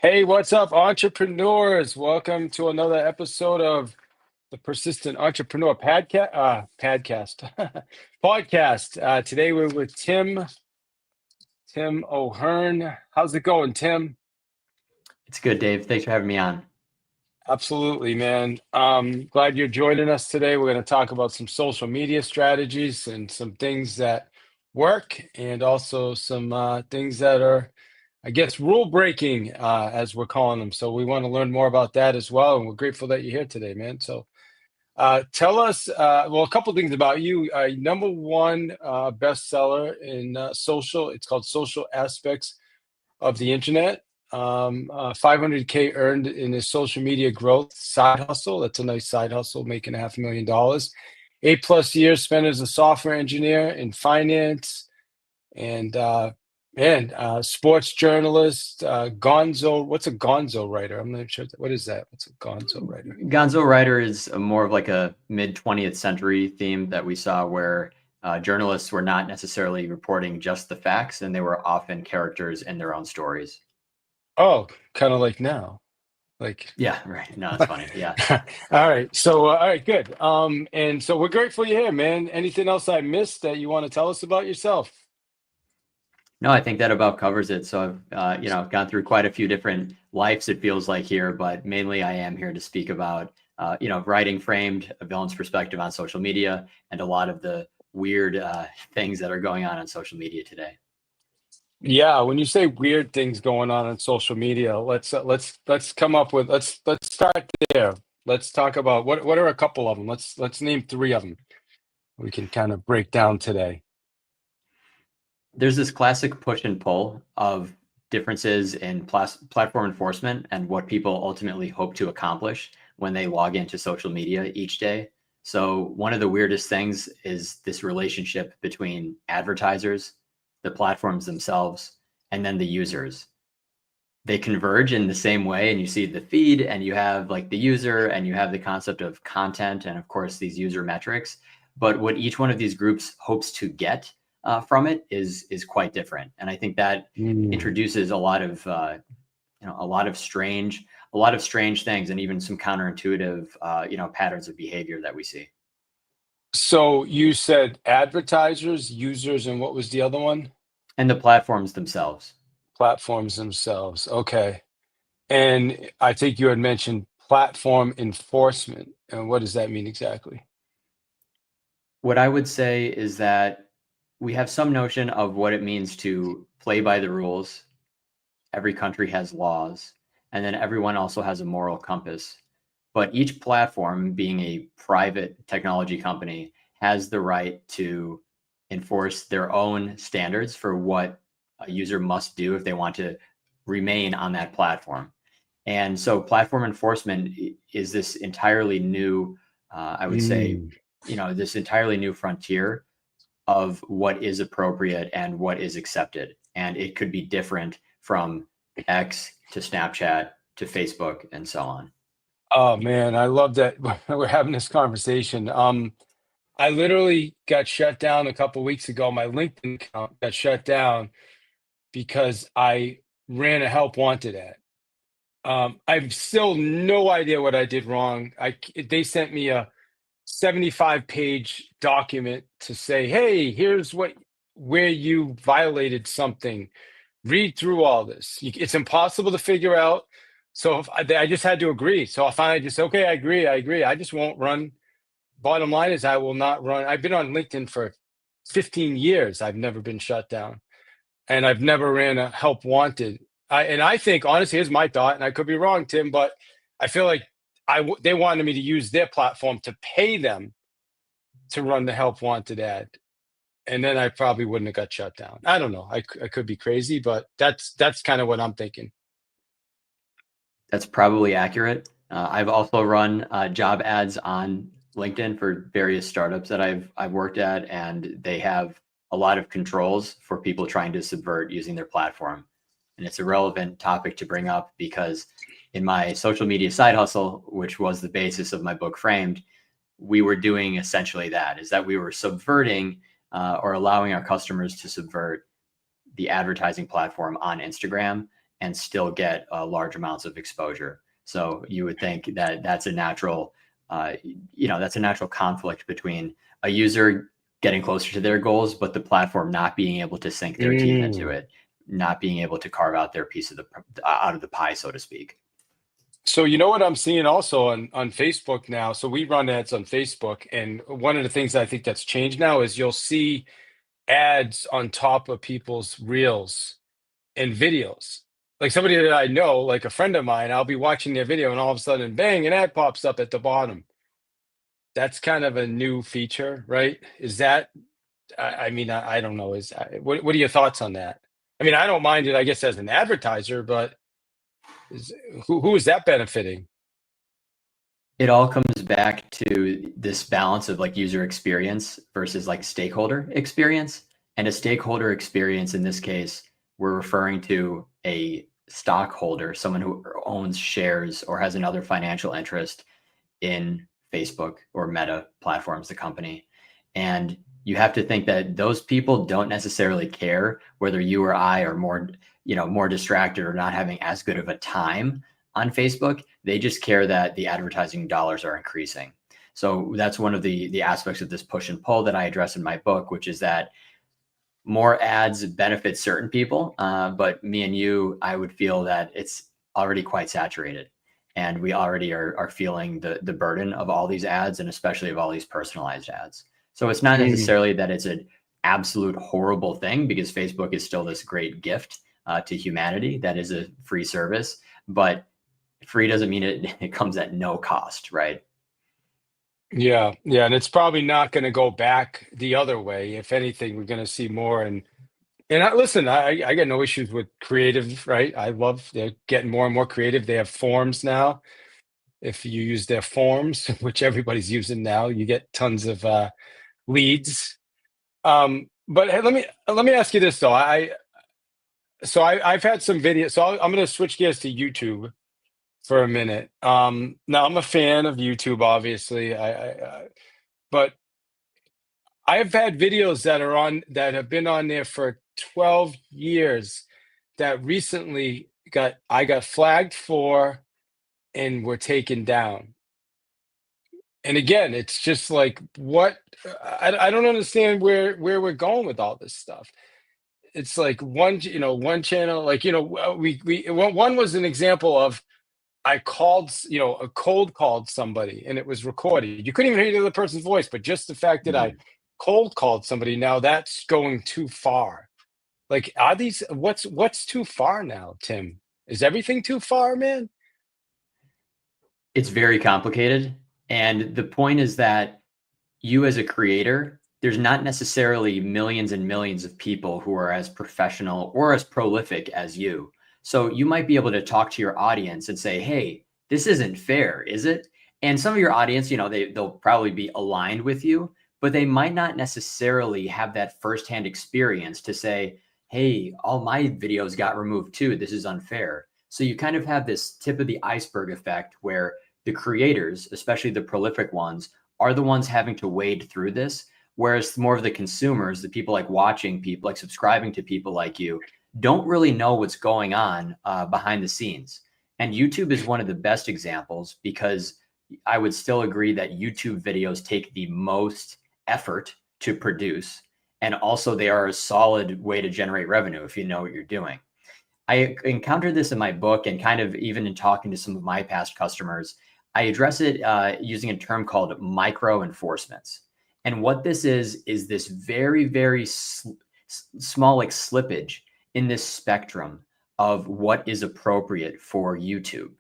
Hey, what's up, entrepreneurs? Welcome to another episode of the Persistent Entrepreneur podcast. Today we're with Tim O'Hearn. How's it going, Tim? It's good, Dave. Thanks for having me on. Absolutely, man. Glad you're joining us today. We're going to talk about some social media strategies and some things that work, and also some things that are, I guess, rule breaking, as we're calling them. So we want to learn more about that as well. And we're grateful that you're here today, man. So tell us, well, a couple things about you. Number one bestseller in social. It's called Social Aspects of the Internet. 500K earned in his social media growth side hustle. That's a nice side hustle, making $500,000. 8+ years spent as a software engineer in finance, and sports journalist. Gonzo. What's a Gonzo writer? I'm not sure. What is that? What's a Gonzo writer? Gonzo writer is more of like a mid 20th century theme that we saw where journalists were not necessarily reporting just the facts, and they were often characters in their own stories. Oh, kind of like now. Like, Yeah, right. No, it's funny. Yeah. all right. So, all right, good. And so we're grateful you're here, man. Anything else I missed that you want to tell us about yourself? No, I think that about covers it. So I've gone through quite a few different lives, it feels like here, but mainly I am here to speak about, writing framed a villain's perspective on social media and a lot of the weird things that are going on social media today. Yeah, when you say weird things going on social media, let's come up with let's start there. Let's talk about what are a couple of them. Let's name three of them we can kind of break down today. There's this classic push and pull of differences in platform enforcement and what people ultimately hope to accomplish when they log into social media each day. So one of the weirdest things is this relationship between advertisers, the platforms themselves, and then the users. They converge in the same way, and you see the feed, and you have like the user, and you have the concept of content, and of course these user metrics. But what each one of these groups hopes to get from it is quite different, and I think that introduces a lot of strange things, and even some counterintuitive patterns of behavior that we see. So you said advertisers, users, and what was the other one? And the platforms themselves. Platforms themselves. Okay. And I think you had mentioned platform enforcement. And what does that mean exactly? What I would say is that we have some notion of what it means to play by the rules. Every country has laws, and then everyone also has a moral compass. But each platform, being a private technology company, has the right to enforce their own standards for what a user must do if they want to remain on that platform. And so platform enforcement is this entirely new, I would say, this entirely new frontier of what is appropriate and what is accepted. And it could be different from X to Snapchat to Facebook and so on. Oh man, I love that we're having this conversation. I literally got shut down a couple weeks ago. My LinkedIn account got shut down because I ran a help wanted ad. I've still no idea what I did wrong. They sent me a 75-page document to say, "Hey, here's where you violated something. Read through all this." It's impossible to figure out. So if I just had to agree. So I finally just, okay, I agree. I just won't run. Bottom line is I will not run. I've been on LinkedIn for 15 years. I've never been shut down, and I've never ran a help wanted. I think, honestly, here's my thought, and I could be wrong, Tim, but I feel like they wanted me to use their platform to pay them to run the help wanted ad, and then I probably wouldn't have got shut down. I don't know. I could be crazy, but that's kind of what I'm thinking. That's probably accurate. I've also run job ads on LinkedIn for various startups that I've worked at, and they have a lot of controls for people trying to subvert using their platform. And it's a relevant topic to bring up because in my social media side hustle, which was the basis of my book Framed, we were doing essentially that, is that we were subverting or allowing our customers to subvert the advertising platform on Instagram and still get large amounts of exposure. So you would think that that's a natural, that's a natural conflict between a user getting closer to their goals, but the platform not being able to sink their teeth into it, not being able to carve out their piece of out of the pie, so to speak. So you know what I'm seeing also on Facebook now. So we run ads on Facebook, and one of the things I think that's changed now is you'll see ads on top of people's reels and videos. Like somebody that I know, like a friend of mine, I'll be watching their video, and all of a sudden, bang, an ad pops up at the bottom. That's kind of a new feature, right? Is that? I mean, I don't know. What are your thoughts on that? I mean, I don't mind it, I guess, as an advertiser, but who is that benefiting? It all comes back to this balance of like user experience versus like stakeholder experience. And a stakeholder experience in this case, we're referring to a stockholder, someone who owns shares or has another financial interest in Facebook or Meta platforms, the company. And you have to think that those people don't necessarily care whether you or I are more distracted or not having as good of a time on Facebook. They just care that the advertising dollars are increasing. So that's one of the aspects of this push and pull that I address in my book, which is that more ads benefit certain people, but me and you, I would feel that it's already quite saturated, and we already are feeling the burden of all these ads, and especially of all these personalized ads. So it's not necessarily that it's an absolute horrible thing, because Facebook is still this great gift to humanity that is a free service, but free doesn't mean it comes at no cost, right? Yeah, and it's probably not going to go back the other way. If anything, we're going to see more. And listen, I got no issues with creative, right? I love they're getting more and more creative. They have forms now. If you use their forms, which everybody's using now, you get tons of leads. But hey, let me ask you this though. I've had some videos. So I'm going to switch gears to YouTube for a minute. Now I'm a fan of YouTube, obviously. But I've had videos that have been on there for 12 years that recently I got flagged for and were taken down. And again, it's just like what I don't understand where we're going with all this stuff. It's like one channel, like one was an example of I called, a cold called somebody and it was recorded. You couldn't even hear the other person's voice, but just the fact that I cold called somebody, now that's going too far. Like, what's too far now, Tim? Is everything too far, man? It's very complicated. And the point is that you as a creator, there's not necessarily millions and millions of people who are as professional or as prolific as you. So you might be able to talk to your audience and say, hey, this isn't fair, is it? And some of your audience, they'll probably be aligned with you, but they might not necessarily have that firsthand experience to say, hey, all my videos got removed too. This is unfair. So you kind of have this tip of the iceberg effect where the creators, especially the prolific ones, are the ones having to wade through this. Whereas more of the consumers, the people like watching people, like subscribing to people like you, don't really know what's going on behind the scenes. And YouTube is one of the best examples, because I would still agree that YouTube videos take the most effort to produce. And also they are a solid way to generate revenue if you know what you're doing. I encountered this in my book, and kind of even in talking to some of my past customers, I address it using a term called micro enforcements. And what this is this very, very small like slippage in this spectrum of what is appropriate for YouTube.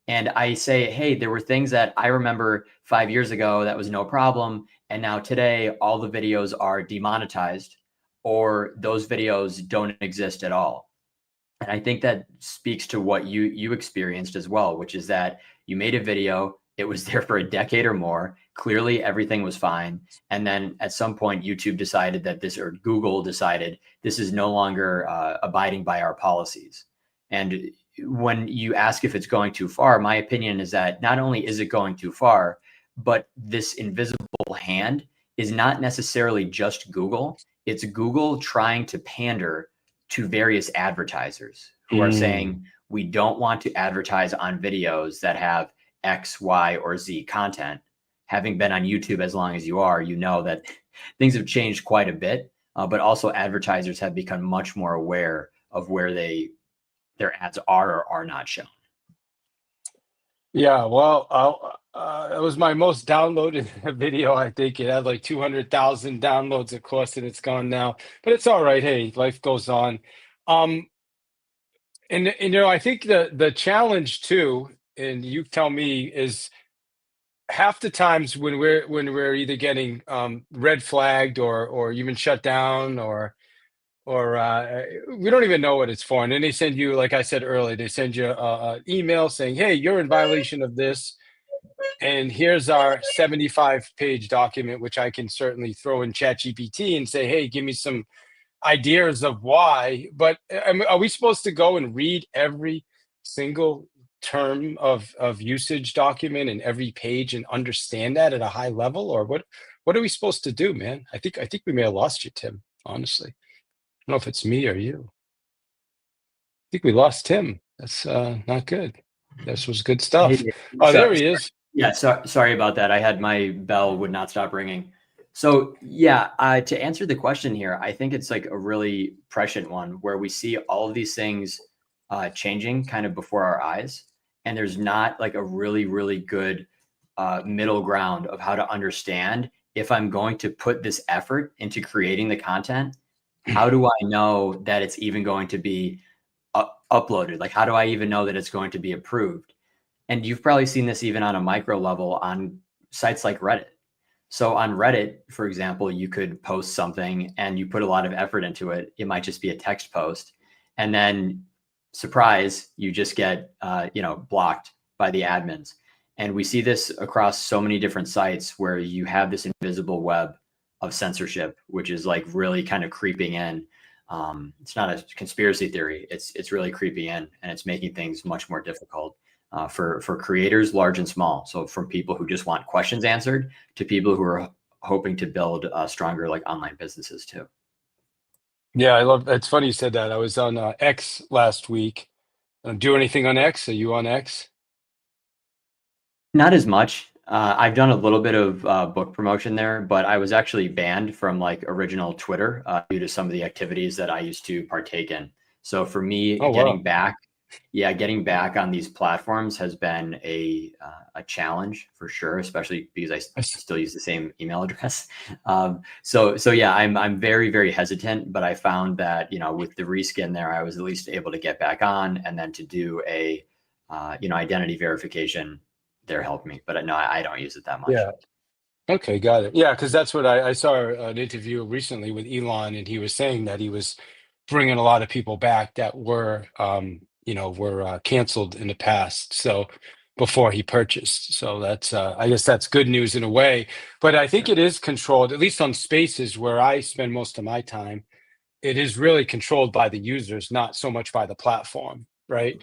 And I say, hey, there were things that I remember 5 years ago that was no problem. And now today, all the videos are demonetized, or those videos don't exist at all. And I think that speaks to what you experienced as well, which is that you made a video, it was there for a decade or more. Clearly, everything was fine. And then at some point, YouTube decided that or Google decided this is no longer abiding by our policies. And when you ask if it's going too far, my opinion is that not only is it going too far, but this invisible hand is not necessarily just Google. It's Google trying to pander to various advertisers who are saying, we don't want to advertise on videos that have X, Y, or Z content. Having been on YouTube as long as you are, you know that things have changed quite a bit, but also advertisers have become much more aware of where their ads are or are not shown. Yeah, well, it was my most downloaded video. I think it had like 200,000 downloads, of course, and it's gone now. But it's all right. Hey, life goes on. Um, and you know, I think the challenge too, and you tell me, is half the times when we're either getting red flagged or even shut down or we don't even know what it's for. And then they send you, like I said earlier, they send you a email saying, "Hey, you're in violation of this. And here's our 75-page document," which I can certainly throw in ChatGPT and say, "Hey, give me some ideas of why." But I mean, are we supposed to go and read every single term of usage document and every page and understand that at a high level, or what are we supposed to do, man? I think we may have lost you, Tim, honestly. I don't know if it's me or you. I think we lost Tim. That's not good. This was good stuff. Hey, Oh, there he is. yeah, sorry about that. I had my bell would not stop ringing. So yeah, to answer the question here, I think it's like a really prescient one where we see all of these things changing kind of before our eyes, and there's not like a really, really good middle ground of how to understand if I'm going to put this effort into creating the content. How do I know that it's even going to be uploaded? Like, how do I even know that it's going to be approved? And you've probably seen this even on a micro level on sites like Reddit. So on Reddit, for example, you could post something and you put a lot of effort into it. It might just be a text post. And then surprise, you just get, blocked by the admins. And we see this across so many different sites where you have this invisible web of censorship, which is like really kind of creeping in. It's not a conspiracy theory. It's really creeping in, and it's making things much more difficult for creators, large and small. So from people who just want questions answered to people who are hoping to build stronger like online businesses too. Yeah, I love. It's funny you said that. I was on X last week. Do anything on X? Are you on X? Not as much. I've done a little bit of book promotion there, but I was actually banned from like original Twitter due to some of the activities that I used to partake in. So for me, Oh, wow. getting back on these platforms has been a challenge for sure, especially because I still use the same email address. So yeah, I'm very, very hesitant, but I found that, with the reskin there, I was at least able to get back on, and then to do a, identity verification there helped me. But no, I don't use it that much. Yeah. Okay, got it. Yeah, because that's what I saw an interview recently with Elon, and he was saying that he was bringing a lot of people back that were canceled in the past. So before he purchased. So that's I guess that's good news in a way. But I think Sure. it is controlled, at least on Spaces where I spend most of my time. It is really controlled by the users, not so much by the platform, right?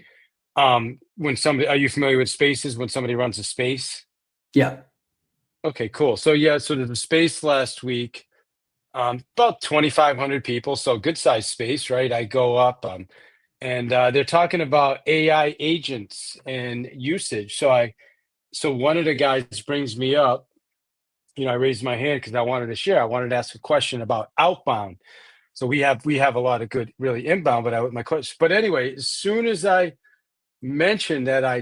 When somebody, are you familiar with Spaces when somebody runs a space? Yeah. Okay, cool. So yeah, so there's a space last week, about 2,500 people, so good sized space, right? I go up, and they're talking about AI agents and usage. So one of the guys brings me up. I raised my hand because I wanted to share. I wanted to ask a question about outbound. So we have a lot of good, really inbound, but my question. But anyway, as soon as I mentioned that I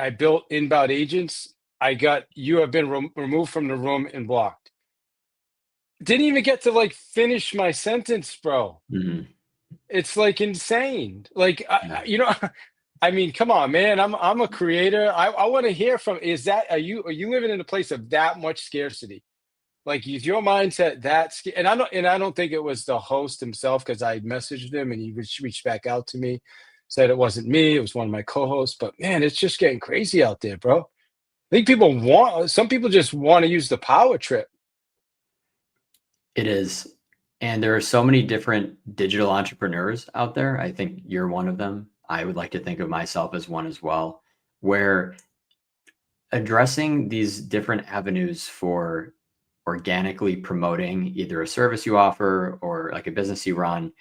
built inbound agents, I got, "You have been removed from the room and blocked." Didn't even get to like finish my sentence, bro. Mhm. It's like insane. Like Yeah. I mean, come on, man. I'm a creator. I want to hear from. Are you living in a place of that much scarcity? Like, is your mindset and I don't think it was the host himself, because I messaged him and he reached back out to me, said it wasn't me, it was one of my co-hosts. But man, it's just getting crazy out there, bro. I think some people just want to use the power trip. It is. And there are so many different digital entrepreneurs out there. I think you're one of them. I would like to think of myself as one as well, where addressing these different avenues for organically promoting either a service you offer or like a business you run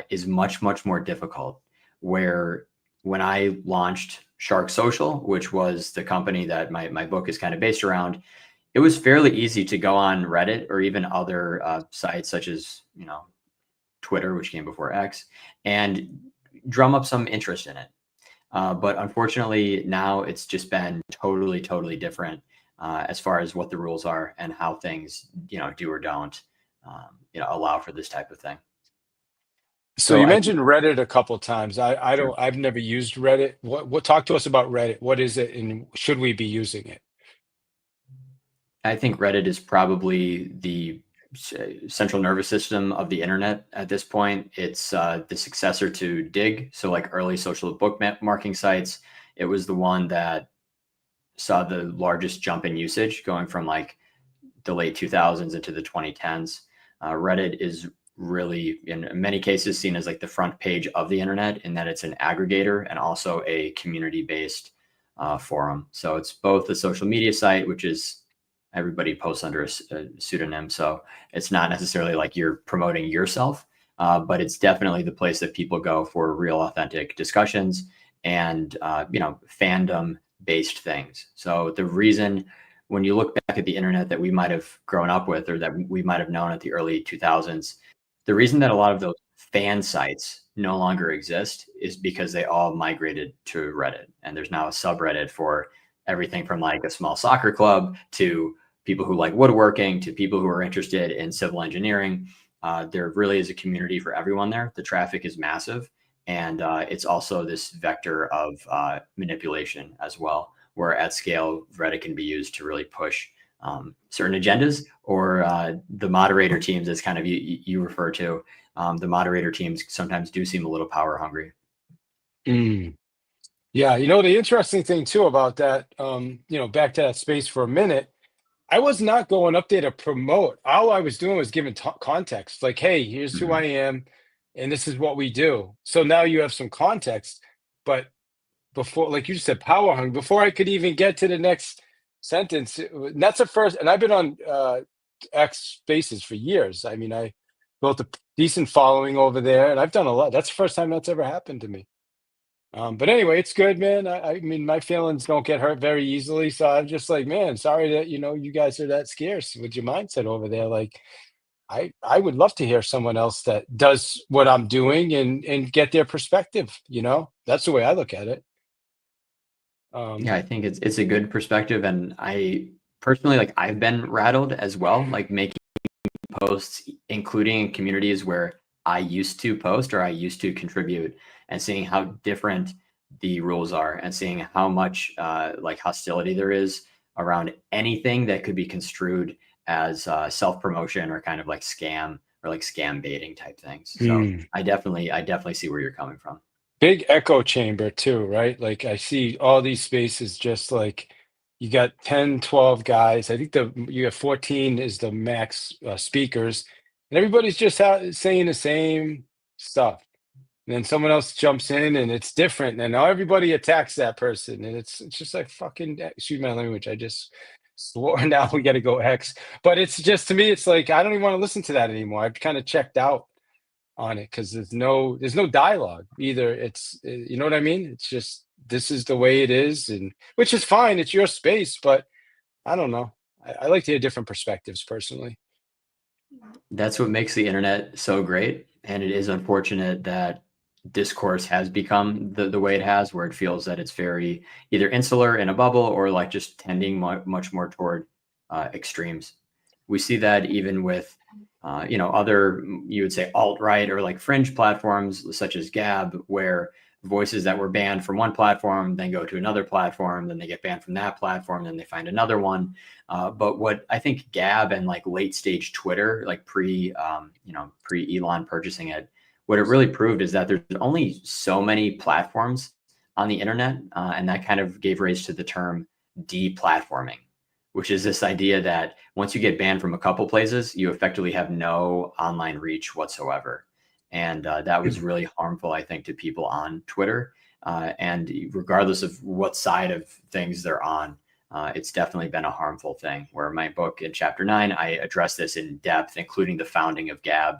is much, much more difficult. where when I launched Shark Social, which was the company that my book is kind of based around, it was fairly easy to go on Reddit or even other sites such as, Twitter, which came before X, and drum up some interest in it. But unfortunately, now it's just been totally, totally different as far as what the rules are and how things, do or don't, allow for this type of thing. So So you I think mentioned Reddit a couple times. I sure. don't, I've never used Reddit. What talk to us about Reddit? What is it and should we be using it? I think Reddit is probably the central nervous system of the internet at this point. It's the successor to Dig. So like early social bookmarking sites, it was the one that saw the largest jump in usage going from like the late 2000s into the 2010s. Reddit is really, in many cases, seen as like the front page of the internet in that it's an aggregator and also a community-based forum. So it's both a social media site, which is everybody posts under a pseudonym. So it's not necessarily like you're promoting yourself, but it's definitely the place that people go for real, authentic discussions and fandom based things. So the reason when you look back at the internet that we might have grown up with or that we might have known at the early 2000s, the reason that a lot of those fan sites no longer exist is because they all migrated to Reddit. And there's now a subreddit for everything from like a small soccer club to people who like woodworking to people who are interested in civil engineering. There really is a community for everyone there. The traffic is massive. And it's also this vector of manipulation as well, where at scale, Reddit can be used to really push certain agendas or the moderator teams, as kind of you refer to. The moderator teams sometimes do seem a little power hungry. Mm. Yeah, the interesting thing too about that, back to that space for a minute, I was not going up there to promote. All I was doing was giving context, like, hey, here's who I Mhm. am, and this is what we do. So now you have some context, but before, like you said, power hung, before I could even get to the next sentence, and that's the first, and I've been on X Spaces for years. I mean, I built a decent following over there, and I've done a lot. That's the first time that's ever happened to me. But anyway, it's good, man. I mean, my feelings don't get hurt very easily, so I'm just like, man, sorry that you guys are that scarce with your mindset over there. Like, I would love to hear someone else that does what I'm doing and get their perspective. That's the way I look at it. Yeah, Um, I think it's a good perspective, and I personally like I've been rattled as well, like making posts, including in communities where I used to post or I used to contribute, and seeing how different the rules are, and seeing how much like hostility there is around anything that could be construed as self promotion or kind of like scam or like scam baiting type things. So hmm. I definitely see where you're coming from. Big echo chamber too, right? Like I see all these spaces just like you got 10, 12 guys. I think you have 14 is the max speakers, and everybody's just saying the same stuff. And then someone else jumps in and it's different, and now everybody attacks that person. And it's just like fucking excuse my language. I just swore now we gotta go X. But it's just to me, it's like I don't even want to listen to that anymore. I've kind of checked out on it because there's no dialogue either. It's you know what I mean? It's just this is the way it is, and which is fine, it's your space, but I don't know. I like to hear different perspectives personally. That's what makes the internet so great. And it is unfortunate that discourse has become the way it has, where it feels that it's very either insular in a bubble or like just tending much more toward extremes. We see that even with, other, you would say alt right or like fringe platforms such as Gab, where voices that were banned from one platform then go to another platform, then they get banned from that platform, then they find another one. But what I think Gab and like late stage Twitter, like pre Elon purchasing it, what it really proved is that there's only so many platforms on the internet, and that kind of gave rise to the term deplatforming, which is this idea that once you get banned from a couple places, you effectively have no online reach whatsoever. And that was really harmful, I think, to people on Twitter. And regardless of what side of things they're on, it's definitely been a harmful thing. Where my book in chapter 9, I address this in depth, including the founding of Gab,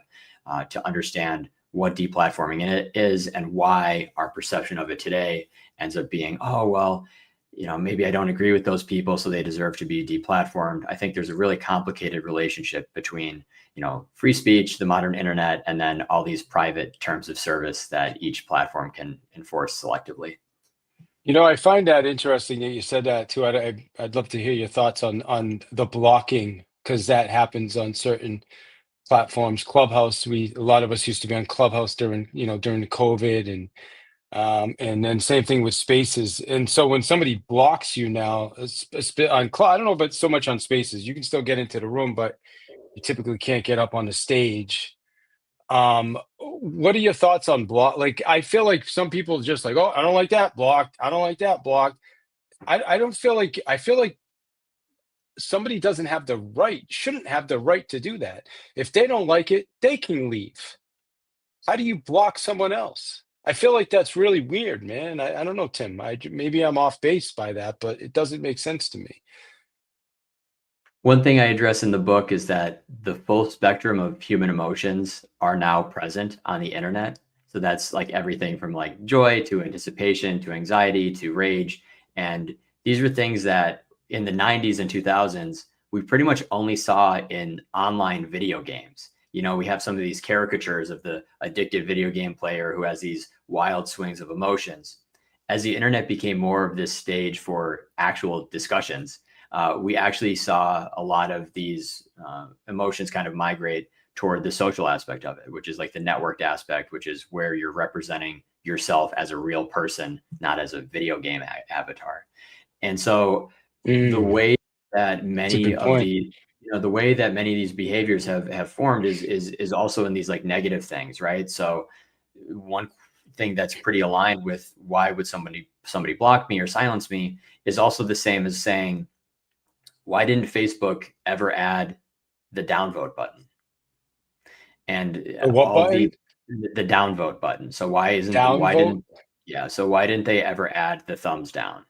to understand what deplatforming it is and why our perception of it today ends up being, oh, well, maybe I don't agree with those people, so they deserve to be deplatformed. I think there's a really complicated relationship between, free speech, the modern internet, and then all these private terms of service that each platform can enforce selectively. I find that interesting that you said that too. I'd love to hear your thoughts on the blocking, because that happens on certain platforms. Clubhouse, a lot of us used to be on Clubhouse during the COVID, and then same thing with Spaces. And so when somebody blocks you now, on I don't know, but so much on Spaces, you can still get into the room, but you typically can't get up on the stage. What are your thoughts on block? Like, I feel like some people just like, oh, I don't like that, blocked. I don't like that, blocked. I don't feel like, I feel like somebody shouldn't have the right to do that. If they don't like it, they can leave. How do you block someone else? I feel like that's really weird, man. I don't know, Tim. Maybe I'm off base by that, but it doesn't make sense to me. One thing I address in the book is that the full spectrum of human emotions are now present on the internet. So that's like everything from like joy to anticipation to anxiety to rage. And these are things that in the 90s and 2000s, we pretty much only saw in online video games. We have some of these caricatures of the addicted video game player who has these wild swings of emotions. As the internet became more of this stage for actual discussions, we actually saw a lot of these emotions kind of migrate toward the social aspect of it, which is like the networked aspect, which is where you're representing yourself as a real person, not as a video game avatar. And so the way that That's a many good of point. these behaviors have formed is also in these like negative things, right? So one thing that's pretty aligned with why would somebody block me or silence me is also the same as saying, why didn't Facebook ever add the downvote button? And What all the button? downvote button. So Downvote? why didn't they ever add the thumbs down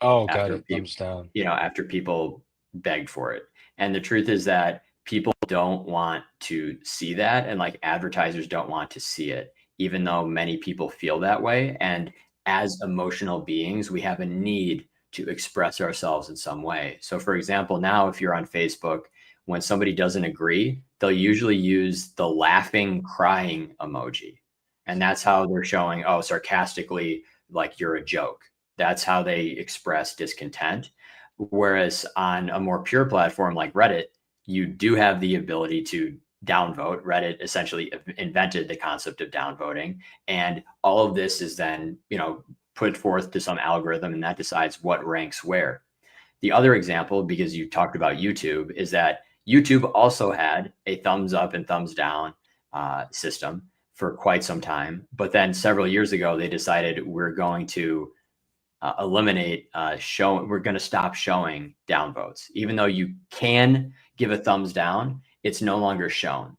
Oh, got after it. Thumbs down. after people begged for it? And the truth is that people don't want to see that, and like advertisers don't want to see it, even though many people feel that way. And as emotional beings, we have a need to express ourselves in some way. So for example, now if you're on Facebook, when somebody doesn't agree, they'll usually use the laughing, crying emoji. And that's how they're showing, oh, sarcastically, like you're a joke. That's how they express discontent. Whereas on a more pure platform like Reddit, you do have the ability to downvote. Reddit essentially invented the concept of downvoting. And all of this is then, put forth to some algorithm, and that decides what ranks where. The other example, because you talked about YouTube, is that YouTube also had a thumbs up and thumbs down system for quite some time. But then several years ago, they decided we're going to eliminate we're going to stop showing downvotes. Even though you can give a thumbs down, it's no longer shown.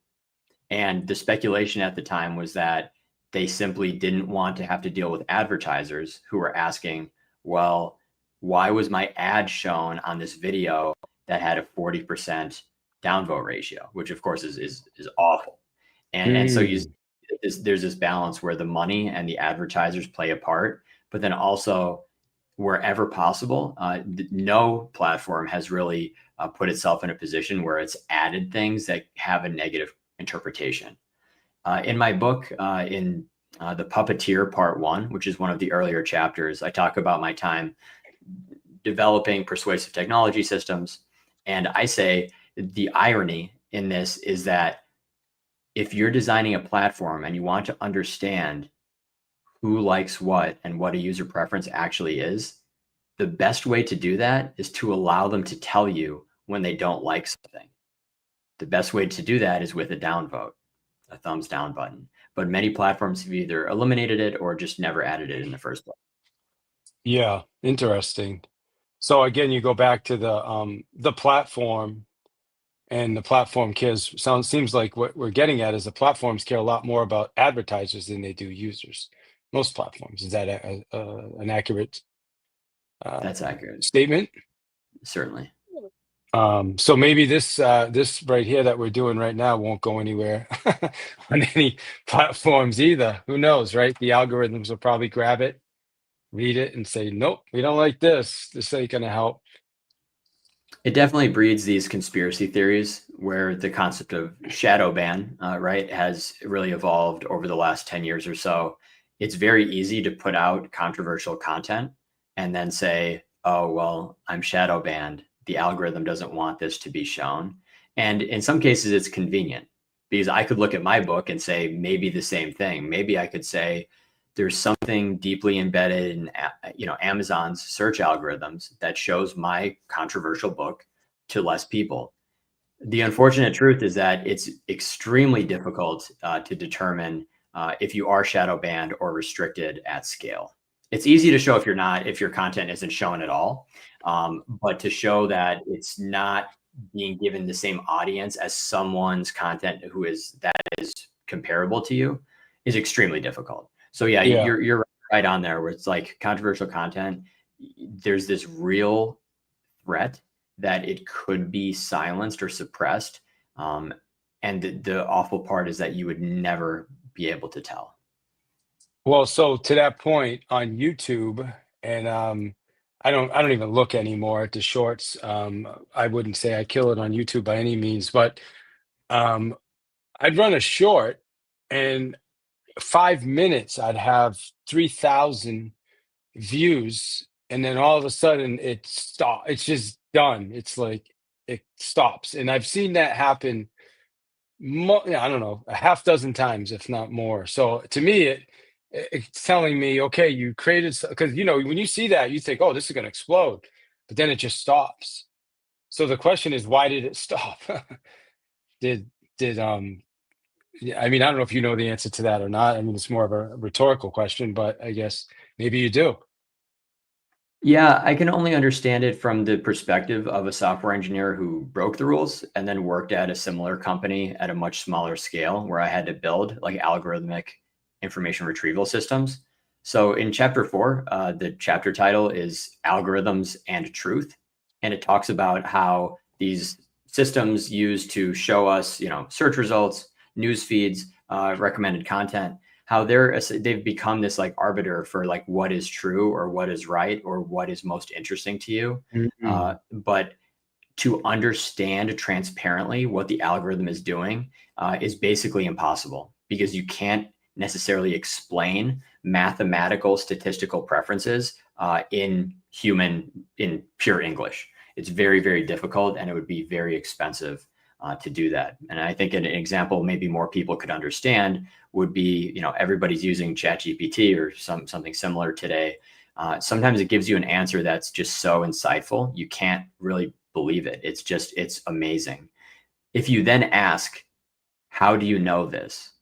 And the speculation at the time was that they simply didn't want to have to deal with advertisers who were asking, well, why was my ad shown on this video that had a 40% downvote ratio, which of course is awful. And so there's this balance where the money and the advertisers play a part, but then also wherever possible, no platform has really put itself in a position where it's added things that have a negative interpretation. In my book, in The Puppeteer Part 1, which is one of the earlier chapters, I talk about my time developing persuasive technology systems. And I say the irony in this is that if you're designing a platform and you want to understand who likes what and what a user preference actually is, the best way to do that is to allow them to tell you when they don't like something. The best way to do that is with a downvote, a thumbs down button. But many platforms have either eliminated it or just never added it in the first place. Yeah, interesting. So again, you go back to the platform, and the platform seems like what we're getting at is the platforms care a lot more about advertisers than they do users. Most platforms. Is that an accurate That's accurate, statement? certainly. So maybe this right here that we're doing right now won't go anywhere on any platforms either. Who knows, right? The algorithms will probably grab it, read it, and say, nope, we don't like this. This ain't gonna help. It definitely breeds these conspiracy theories where the concept of shadow ban, right, has really evolved over the last 10 years or so. It's very easy to put out controversial content and then say, oh, well, I'm shadow banned. The algorithm doesn't want this to be shown. And in some cases, it's convenient because I could look at my book and say maybe the same thing. Maybe I could say, there's something deeply embedded in Amazon's search algorithms that shows my controversial book to less people. The unfortunate truth is that it's extremely difficult to determine if you are shadow banned or restricted at scale. It's easy to show if your content isn't shown at all, but to show that it's not being given the same audience as someone's content that is comparable to you is extremely difficult. So yeah, Yeah. you're right on there where it's like controversial content. There's this real threat that it could be silenced or suppressed. And the awful part is that you would never be able to tell. Well, so to that point on YouTube, and I don't even look anymore at the shorts. I wouldn't say I kill it on YouTube by any means, but um, I'd run a short, and 5 minutes I'd have 3,000 views, and then all of a sudden it's just done. It's like it stops, and I've seen that happen yeah, I don't know, a half dozen times, if not more. So to me, it's telling me, okay, you created, because when you see that, you think, oh, this is going to explode, but then it just stops. So the question is, why did it stop? did did yeah, I mean, I don't know if you know the answer to that or not. I mean, it's more of a rhetorical question, but I guess maybe you do. Yeah, I can only understand it from the perspective of a software engineer who broke the rules and then worked at a similar company at a much smaller scale where I had to build like algorithmic information retrieval systems. So in chapter 4, the chapter title is Algorithms and Truth. And it talks about how these systems used to show us, search results, news feeds, recommended content, how they've become this like arbiter for like what is true or what is right or what is most interesting to you. Mhm. But to understand transparently what the algorithm is doing is basically impossible because you can't necessarily explain mathematical statistical preferences in pure English. It's very, very difficult and it would be very expensive to do that. And I think an example maybe more people could understand would be, everybody's using ChatGPT or something similar today. Sometimes it gives you an answer that's just so insightful, you can't really believe it. It's amazing. If you then ask, how do you know this?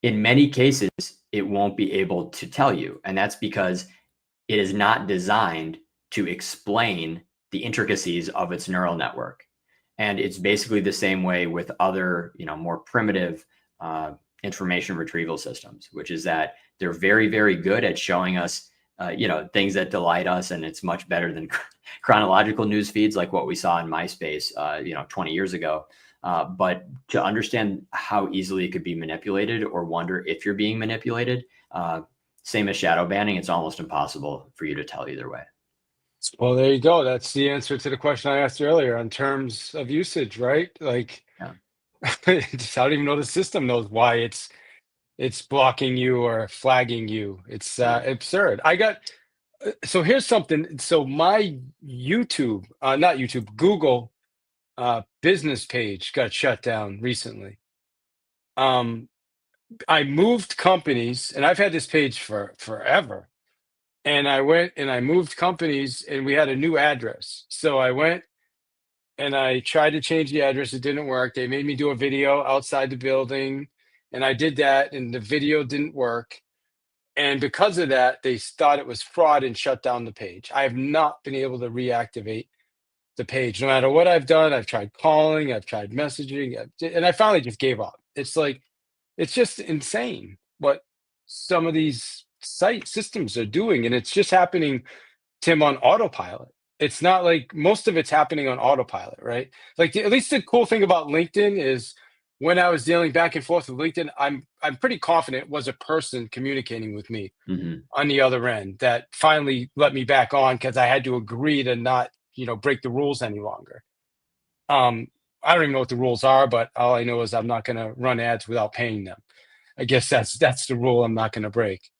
In many cases, it won't be able to tell you. And that's because it is not designed to explain the intricacies of its neural network. And it's basically the same way with other, more primitive information retrieval systems, which is that they're very, very good at showing us, things that delight us, and it's much better than chronological news feeds like what we saw in MySpace, 20 years ago. But to understand how easily it could be manipulated or wonder if you're being manipulated, same as shadow banning, it's almost impossible for you to tell either way. Well, there you go. That's the answer to the question I asked earlier on terms of usage, right? Like, Yeah. I don't even know the system knows why it's blocking you or flagging you. It's Yeah. absurd. So here's something. So my YouTube, not YouTube, Google business page got shut down recently. Um, I moved companies, and I've had this page for forever. And I went and I moved companies, and we had a new address. So I went and I tried to change the address. It didn't work. They made me do a video outside the building, and I did that, and the video didn't work. And because of that, they thought it was fraud and shut down the page. I have not been able to reactivate the page. No matter what I've done, I've tried calling, I've tried messaging, and I finally just gave up. It's like, it's just insane what some of these site systems are doing. And it's just happening, Tim, on autopilot. it's not like most of it's happening on autopilot, right? Like at least the cool thing about LinkedIn is when I was dealing back and forth with LinkedIn, I'm pretty confident it was a person communicating with me Hmm. on the other end that finally let me back on because I had to agree to not, break the rules any longer. Um, I don't even know what the rules are, but all I know is I'm not going to run ads without paying them. I guess that's the rule I'm not going to break.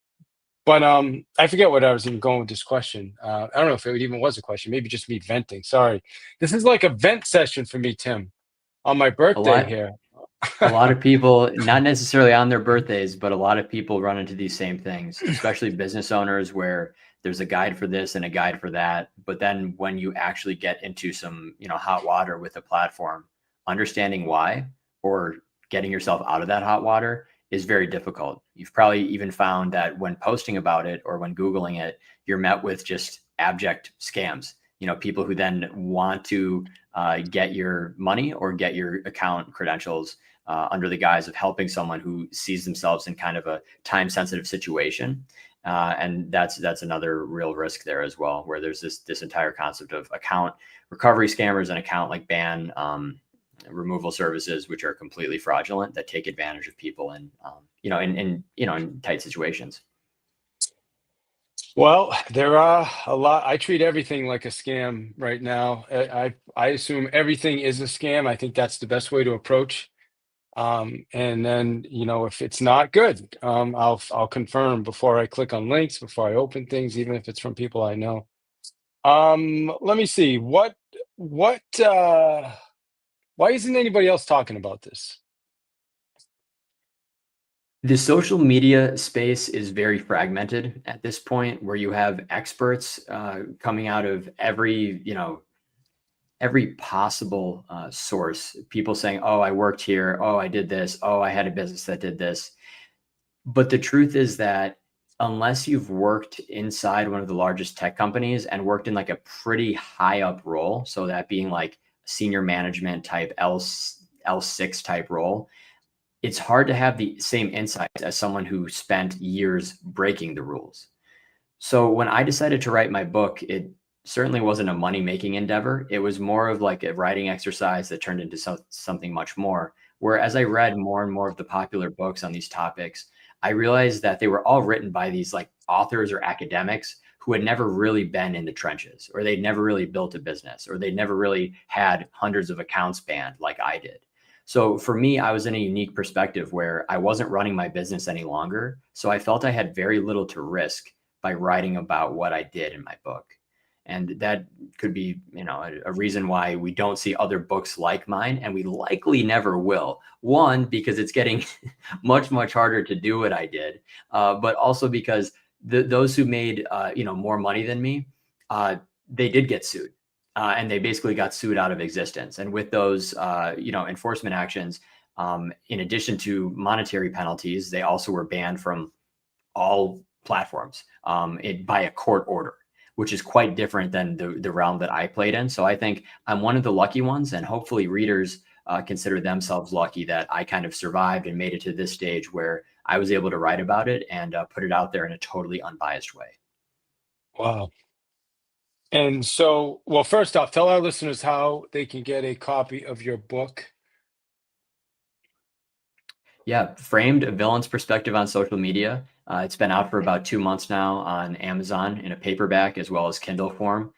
But I forget what I was even going with this question. I don't know if it even was a question. Maybe just me venting. Sorry. This is like a vent session for me, Tim, on my A birthday lot, here. a lot of people, not necessarily on their birthdays, but a lot of people run into these same things, especially business owners where there's a guide for this and a guide for that. But then when you actually get into some, hot water with a platform, understanding why or getting yourself out of that hot water is very difficult. You've probably even found that when posting about it or when Googling it, you're met with just abject scams. People who then want to get your money or get your account credentials under the guise of helping someone who sees themselves in kind of a time sensitive situation. And that's another real risk there as well, where there's this entire concept of account recovery scammers and account like ban removal services, which are completely fraudulent that take advantage of people and in tight situations. Well, there are a lot. I treat everything like a scam right now. I assume everything is a scam. I think that's the best way to approach. And then, if it's not good, I'll confirm before I click on links, before I open things, even if it's from people I know. Let me see. What why isn't anybody else talking about this? The social media space is very fragmented at this point, where you have experts coming out of every possible source. People saying, "Oh, I worked here. Oh, I did this. Oh, I had a business that did this." But the truth is that unless you've worked inside one of the largest tech companies and worked in like a pretty high up role, so that being like senior management type L6 type role, it's hard to have the same insights as someone who spent years breaking the rules. So when I decided to write my book, it certainly wasn't a money making endeavor. It was more of like a writing exercise that turned into something much more. Where as I read more and more of the popular books on these topics, I realized that they were all written by these like authors or academics who had never really been in the trenches, or they'd never really built a business, or they'd never really had hundreds of accounts banned like I did. So for me, I was in a unique perspective where I wasn't running my business any longer. So I felt I had very little to risk by writing about what I did in my book. And that could be, a reason why we don't see other books like mine, and we likely never will. One, because it's getting much, much harder to do what I did, but also because those who made, more money than me, they did get sued. And they basically got sued out of existence. And with those, enforcement actions, in addition to monetary penalties, they also were banned from all platforms by a court order, which is quite different than the realm that I played in. So I think I'm one of the lucky ones, and hopefully readers consider themselves lucky that I kind of survived and made it to this stage where I was able to write about it and put it out there in a totally unbiased way. Wow. And so, well, first off, tell our listeners how they can get a copy of your book. Yeah, Framed: A Villain's Perspective on Social Media. It's been out for about 2 months now on Amazon in a paperback as well as Kindle form.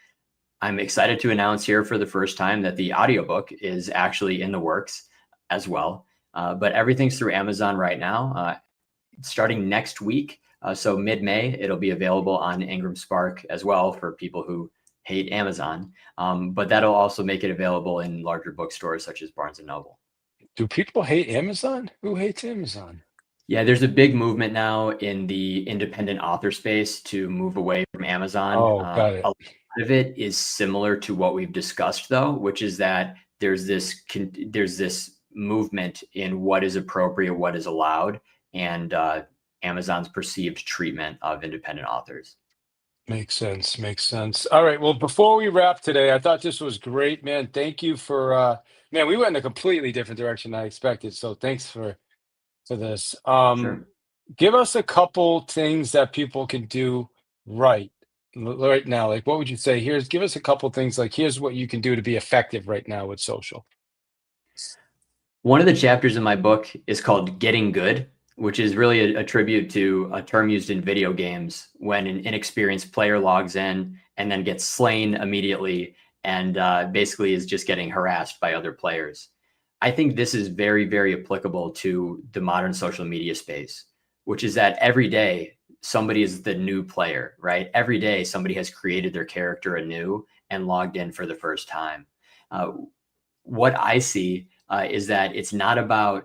I'm excited to announce here for the first time that the audiobook is actually in the works as well. But everything's through Amazon right now. Starting next week, so mid-May, it'll be available on Ingram Spark as well for people who hate Amazon. But that'll also make it available in larger bookstores such as Barnes and Noble. Do people hate Amazon? Who hates Amazon? Yeah, there's a big movement now in the independent author space to move away from Amazon. Oh, got A it. lot of it is similar to what we've discussed, though, which is that there's this movement in what is appropriate, what is allowed, and Amazon's perceived treatment of independent authors. Makes sense. Makes sense. All right. Well, before we wrap today, I thought this was great, man. Thank you for man, we went in a completely different direction than I expected. So thanks for this. Sure. Give us a couple things that people can do right right now? Like, what would you say? Give us a couple things. Like, here's what you can do to be effective right now with social. One of the chapters in my book is called Getting Good, which is really a tribute to a term used in video games when an inexperienced player logs in and then gets slain immediately and basically is just getting harassed by other players. I think this is very, very applicable to the modern social media space, which is that every day somebody is the new player, right? Every day somebody has created their character anew and logged in for the first time. What I see is that it's not about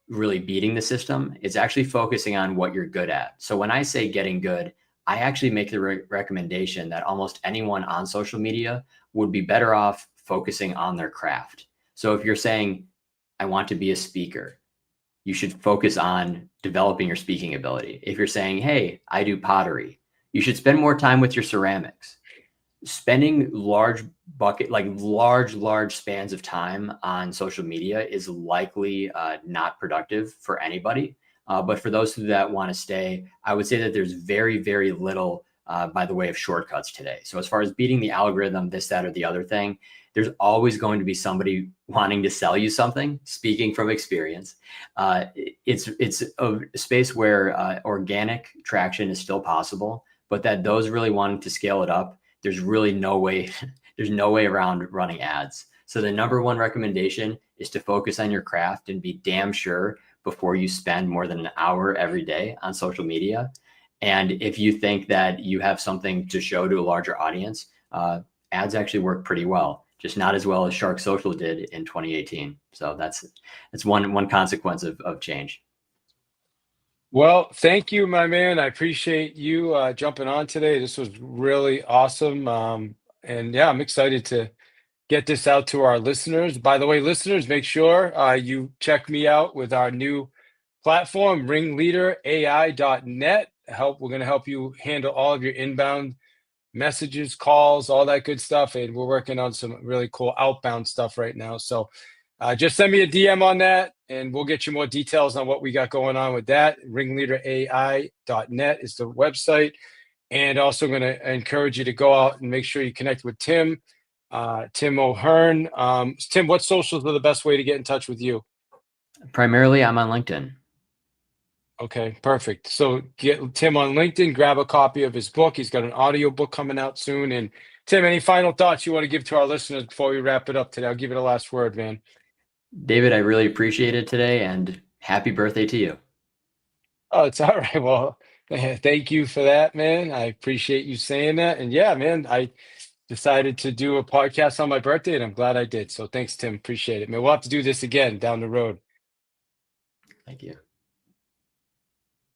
really beating the system. It's actually focusing on what you're good at. So when I say getting good, I actually make the recommendation that almost anyone on social media would be better off focusing on their craft. So if you're saying, I want to be a speaker, you should focus on developing your speaking ability. If you're saying, hey, I do pottery, you should spend more time with your ceramics. Spending large spans of time on social media is likely not productive for anybody. But for those that want to stay, I would say that there's very, very little by the way of shortcuts today. So as far as beating the algorithm, this, that, or the other thing, there's always going to be somebody wanting to sell you something. Speaking from experience, it's a space where organic traction is still possible, but that those really wanting to scale it up, there's really no way, there's no way around running ads. So the number one recommendation is to focus on your craft and be damn sure before you spend more than an hour every day on social media. And if you think that you have something to show to a larger audience, ads actually work pretty well, just not as well as Shark Social did in 2018. So that's one consequence of change. Well, thank you, my man. I appreciate you jumping on today. This was really awesome. And yeah, I'm excited to get this out to our listeners. By the way, listeners, make sure you check me out with our new platform, ringleaderai.net. We're going to help you handle all of your inbound messages, calls, all that good stuff. And we're working on some really cool outbound stuff right now. So just send me a DM on that and we'll get you more details on what we got going on with that. Ringleaderai.net is the website. And also going to encourage you to go out and make sure you connect with Tim, Tim O'Hearn. Tim, what socials are the best way to get in touch with you? Primarily, I'm on LinkedIn. Okay, perfect. So get Tim on LinkedIn, grab a copy of his book. He's got an audio book coming out soon. And Tim, any final thoughts you want to give to our listeners before we wrap it up today? I'll give you the last word, man. David, I really appreciate it today and happy birthday to you. Oh, it's all right. Well, thank you for that, man. I appreciate you saying that. And yeah, man, I decided to do a podcast on my birthday and I'm glad I did. So thanks, Tim. Appreciate it, man. We'll have to do this again down the road. Thank you.